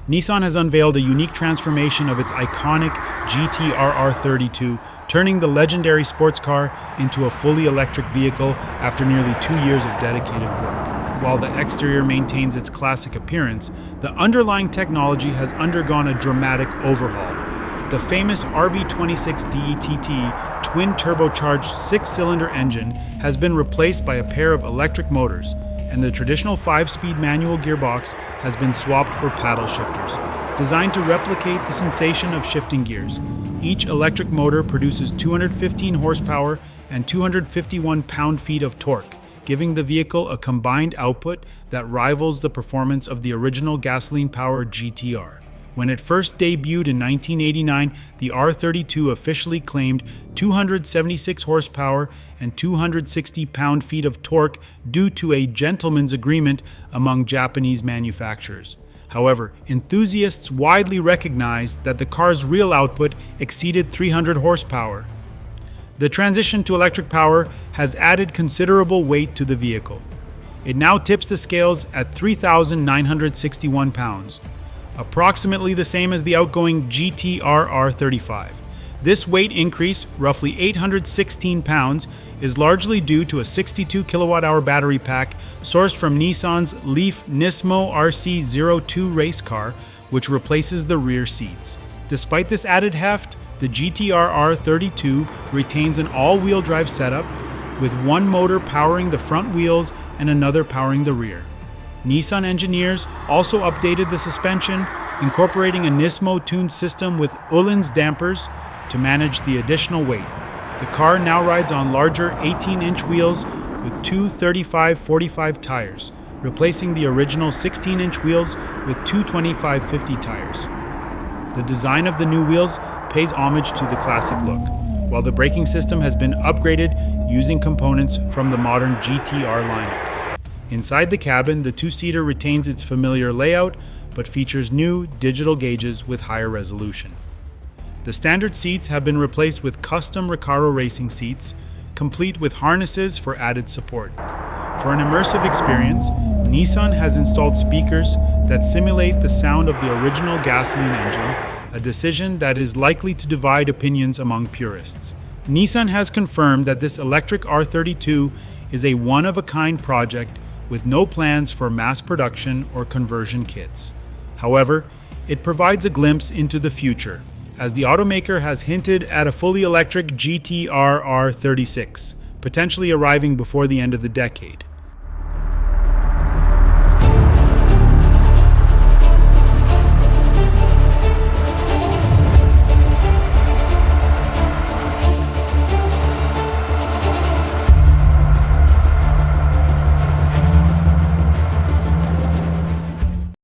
Nissan has unveiled a unique transformation of its iconic GT-R R32, turning the legendary sports car into a fully electric vehicle after nearly 2 years of dedicated work. While the exterior maintains its classic appearance, the underlying technology has undergone a dramatic overhaul. The famous RB26DETT twin-turbocharged 6-cylinder engine has been replaced by a pair of electric motors, and the traditional 5-speed manual gearbox has been swapped for paddle shifters, designed to replicate the sensation of shifting gears. Each electric motor produces 215 horsepower and 251 pound-feet of torque, giving the vehicle a combined output that rivals the performance of the original gasoline-powered GT-R. When it first debuted in 1989, the R32 officially claimed 276 horsepower and 260 pound-feet of torque due to a gentleman's agreement among Japanese manufacturers. However, enthusiasts widely recognized that the car's real output exceeded 300 horsepower. The transition to electric power has added considerable weight to the vehicle. It now tips the scales at 3,961 pounds. Approximately the same as the outgoing GT-R R35. This weight increase, roughly 816 pounds, is largely due to a 62 kilowatt-hour battery pack sourced from Nissan's Leaf Nismo RC02 race car, which replaces the rear seats. Despite this added heft, the GT-R R32 retains an all-wheel drive setup, with one motor powering the front wheels and another powering the rear. Nissan engineers also updated the suspension, incorporating a Nismo-tuned system with Öhlins dampers to manage the additional weight. The car now rides on larger 18-inch wheels with two 35/45 tires, replacing the original 16-inch wheels with two 25/50 tires. The design of the new wheels pays homage to the classic look, while the braking system has been upgraded using components from the modern GT-R lineup. Inside the cabin, the two-seater retains its familiar layout, but features new digital gauges with higher resolution. The standard seats have been replaced with custom Recaro racing seats, complete with harnesses for added support. For an immersive experience, Nissan has installed speakers that simulate the sound of the original gasoline engine, a decision that is likely to divide opinions among purists. Nissan has confirmed that this electric R32 is a one-of-a-kind project with no plans for mass production or conversion kits. However, it provides a glimpse into the future, as the automaker has hinted at a fully electric GT-R R36, potentially arriving before the end of the decade.